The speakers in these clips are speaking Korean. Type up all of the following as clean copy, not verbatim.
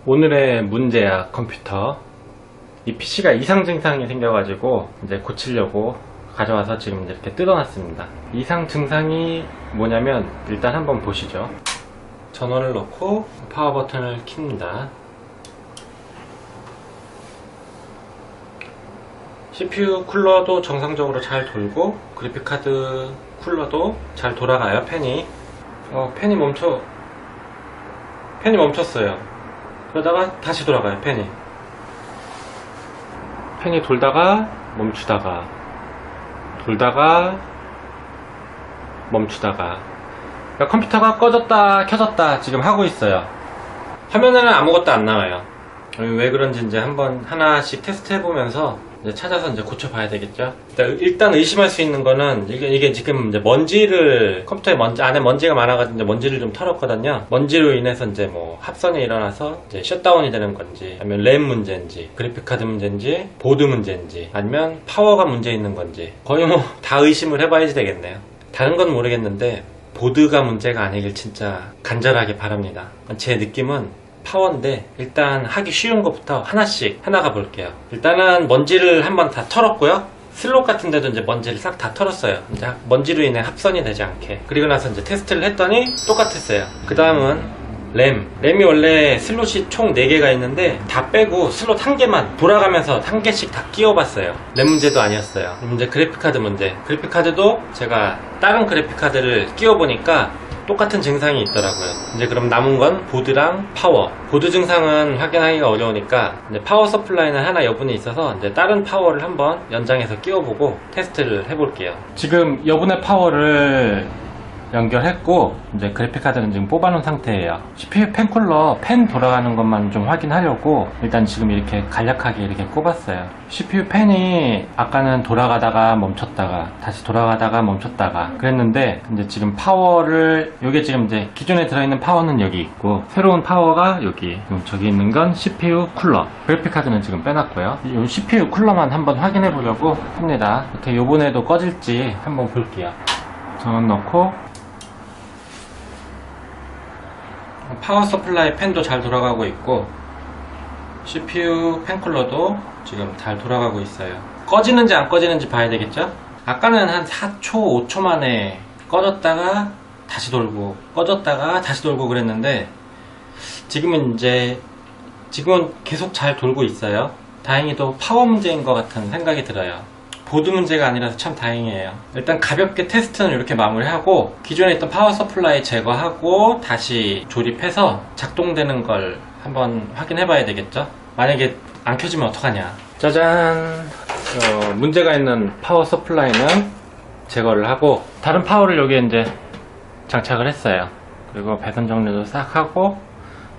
오늘의 문제야 컴퓨터. 이 PC가 이상 증상이 생겨가지고 이제 고치려고 가져와서 지금 이렇게 뜯어놨습니다. 이상 증상이 뭐냐면 일단 한번 보시죠. 전원을 넣고 파워 버튼을 킵니다. CPU 쿨러도 정상적으로 잘 돌고 그래픽카드 쿨러도 잘 돌아가요. 팬이 멈췄어요. 그러다가 다시 돌아가요. 팬이 돌다가 멈추다가 돌다가 멈추다가, 그러니까 컴퓨터가 꺼졌다 켜졌다 지금 하고 있어요. 화면에는 아무것도 안 나와요. 왜 그런지 이제 한번 하나씩 테스트 해보면서 이제 찾아서 이제 고쳐봐야 되겠죠. 일단 의심할 수 있는 거는 이게 지금 이제 컴퓨터에 안에 먼지가 많아가지고 이제 먼지를 좀 털었거든요. 먼지로 인해서 이제 뭐 합선이 일어나서 이제 셧다운이 되는 건지, 아니면 램 문제인지, 그래픽카드 문제인지, 보드 문제인지, 아니면 파워가 문제 있는 건지 거의 뭐 다 의심을 해봐야지 되겠네요. 다른 건 모르겠는데 보드가 문제가 아니길 진짜 간절하게 바랍니다. 제 느낌은 파워인데 일단 하기 쉬운 것부터 하나 가볼게요. 일단은 먼지를 한번 다 털었고요. 슬롯 같은 데도 이제 먼지를 싹 다 털었어요. 이제 먼지로 인해 합선이 되지 않게. 그리고 나서 이제 테스트를 했더니 똑같았어요. 그 다음은 램이 원래 슬롯이 총 4개가 있는데 다 빼고 슬롯 1개만 돌아가면서 1개씩 다 끼워봤어요. 램 문제도 아니었어요. 이제 그래픽카드 문제. 그래픽카드도 제가 다른 그래픽카드를 끼워보니까 똑같은 증상이 있더라고요. 이제 그럼 남은 건 보드랑 파워. 보드 증상은 확인하기가 어려우니까 이제 파워 서플라이는 하나 여분이 있어서 이제 다른 파워를 한번 연장해서 끼워보고 테스트를 해볼게요. 지금 여분의 파워를 연결했고 이제 그래픽카드는 지금 뽑아놓은 상태예요. CPU 팬쿨러 팬 돌아가는 것만 좀 확인하려고 일단 지금 이렇게 간략하게 이렇게 꼽았어요. CPU 팬이 아까는 돌아가다가 멈췄다가 다시 돌아가다가 멈췄다가 그랬는데, 이제 지금 파워를, 요게 지금 이제 기존에 들어있는 파워는 여기 있고 새로운 파워가 여기, 저기 있는 건 CPU 쿨러. 그래픽카드는 지금 빼놨고요. 이 CPU 쿨러만 한번 확인해 보려고 합니다. 이렇게 요번에도 꺼질지 한번 볼게요. 전원 넣고 파워 서플라이 팬도 잘 돌아가고 있고 CPU 팬쿨러도 지금 잘 돌아가고 있어요. 꺼지는지 안 꺼지는지 봐야 되겠죠? 아까는 한 4초, 5초 만에 꺼졌다가 다시 돌고 꺼졌다가 다시 돌고 그랬는데 지금은 계속 잘 돌고 있어요. 다행히도 파워 문제인 것 같은 생각이 들어요. 보드 문제가 아니라서 참 다행이에요. 일단 가볍게 테스트는 이렇게 마무리하고 기존에 있던 파워 서플라이 제거하고 다시 조립해서 작동되는 걸 한번 확인해 봐야 되겠죠. 만약에 안 켜지면 어떡하냐. 짜잔! 문제가 있는 파워 서플라이는 제거를 하고 다른 파워를 여기에 이제 장착을 했어요. 그리고 배선 정리도 싹 하고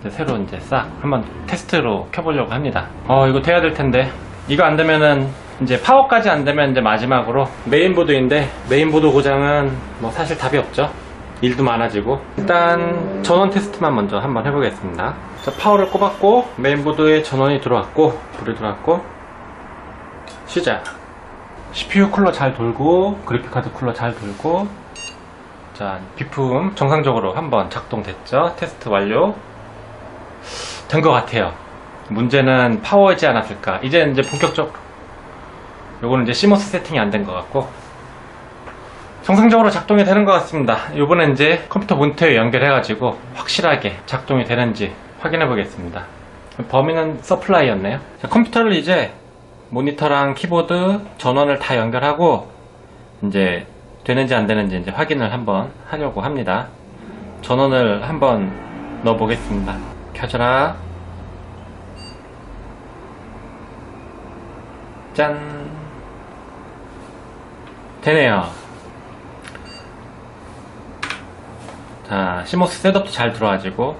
새로 이제 싹 한번 테스트로 켜보려고 합니다. 이거 돼야 될 텐데. 이거 안 되면은 이제 파워까지 안 되면 이제 마지막으로 메인보드인데, 메인보드 고장은 뭐 사실 답이 없죠. 일도 많아지고. 일단 전원 테스트만 먼저 한번 해보겠습니다. 자, 파워를 꼽았고 메인보드에 전원이 들어왔고 불이 들어왔고 시작. CPU 쿨러 잘 돌고 그래픽카드 쿨러 잘 돌고, 자, 비품 정상적으로 한번 작동됐죠. 테스트 완료 된 것 같아요. 문제는 파워이지 않았을까. 이제 본격적으로 요거는 이제 CMOS 세팅이 안 된 것 같고 정상적으로 작동이 되는 것 같습니다. 요번에 이제 컴퓨터 모니터에 연결해가지고 확실하게 작동이 되는지 확인해 보겠습니다. 범인은 서플라이였네요. 자, 컴퓨터를 이제 모니터랑 키보드, 전원을 다 연결하고 이제 되는지 안 되는지 이제 확인을 한번 하려고 합니다. 전원을 한번 넣어 보겠습니다. 켜져라. 짠! 되네요. 자, CMOS 셋업도 잘 들어와지고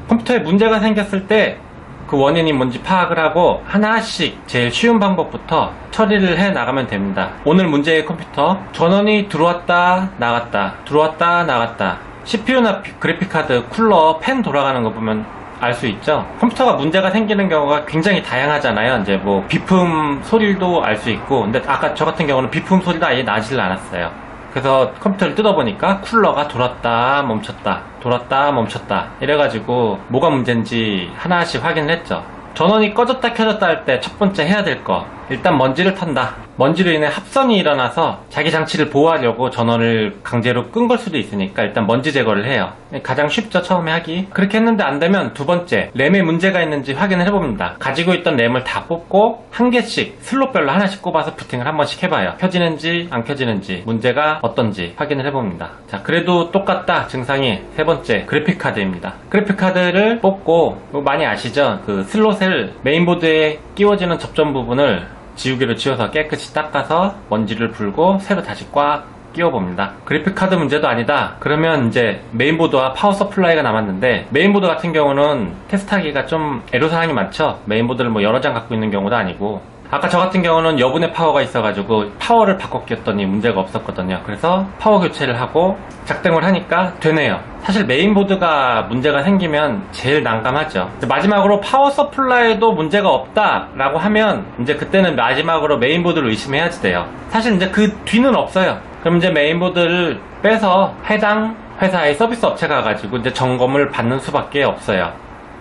컴퓨터에 문제가 생겼을 때 그 원인이 뭔지 파악을 하고 하나씩 제일 쉬운 방법부터 처리를 해 나가면 됩니다. 오늘 문제의 컴퓨터 전원이 들어왔다 나갔다 들어왔다 나갔다, CPU나 그래픽카드 쿨러 팬 돌아가는 거 보면 알 수 있죠. 컴퓨터가 문제가 생기는 경우가 굉장히 다양하잖아요. 이제 뭐 비품 소리도 알 수 있고, 근데 아까 저 같은 경우는 비품 소리도 아예 나질 않았어요. 그래서 컴퓨터를 뜯어보니까 쿨러가 돌았다 멈췄다 돌았다 멈췄다 이래가지고 뭐가 문제인지 하나씩 확인을 했죠. 전원이 꺼졌다 켜졌다 할 때 첫 번째 해야 될 거, 일단 먼지를 턴다. 먼지로 인해 합선이 일어나서 자기 장치를 보호하려고 전원을 강제로 끈 걸 수도 있으니까 일단 먼지 제거를 해요. 가장 쉽죠, 처음에 하기. 그렇게 했는데 안 되면 두 번째, 램에 문제가 있는지 확인을 해봅니다. 가지고 있던 램을 다 뽑고 한 개씩 슬롯별로 하나씩 꼽아서 부팅을 한 번씩 해봐요. 켜지는지 안 켜지는지, 문제가 어떤지 확인을 해봅니다. 자, 그래도 똑같다 증상이 세 번째, 그래픽카드입니다. 그래픽카드를 뽑고, 많이 아시죠? 그 슬롯을 메인보드에 끼워지는 접점 부분을 지우개로 지워서 깨끗이 닦아서 먼지를 풀고 새로 다시 꽉 끼워봅니다. 그래픽카드 문제도 아니다. 그러면 이제 메인보드와 파워 서플라이가 남았는데, 메인보드 같은 경우는 테스트하기가 좀 애로사항이 많죠. 메인보드를 뭐 여러 장 갖고 있는 경우도 아니고, 아까 저 같은 경우는 여분의 파워가 있어가지고 파워를 바꿔 꼈더니 문제가 없었거든요. 그래서 파워 교체를 하고 작동을 하니까 되네요. 사실 메인보드가 문제가 생기면 제일 난감하죠. 마지막으로 파워 서플라이도 문제가 없다라고 하면 이제 그때는 마지막으로 메인보드를 의심해야지 돼요. 사실 이제 그 뒤는 없어요. 그럼 이제 메인보드를 빼서 해당 회사의 서비스 업체 가가지고 이제 점검을 받는 수밖에 없어요.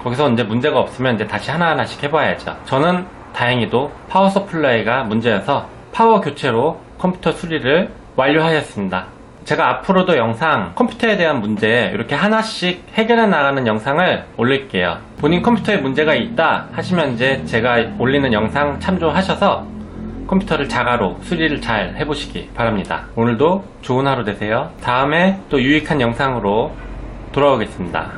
거기서 이제 문제가 없으면 이제 다시 하나하나씩 해봐야죠. 저는 다행히도 파워 서플라이가 문제여서 파워 교체로 컴퓨터 수리를 완료하였습니다. 제가 앞으로도 영상, 컴퓨터에 대한 문제 이렇게 하나씩 해결해 나가는 영상을 올릴게요. 본인 컴퓨터에 문제가 있다 하시면 이제 제가 올리는 영상 참조하셔서 컴퓨터를 자가로 수리를 잘 해보시기 바랍니다. 오늘도 좋은 하루 되세요. 다음에 또 유익한 영상으로 돌아오겠습니다.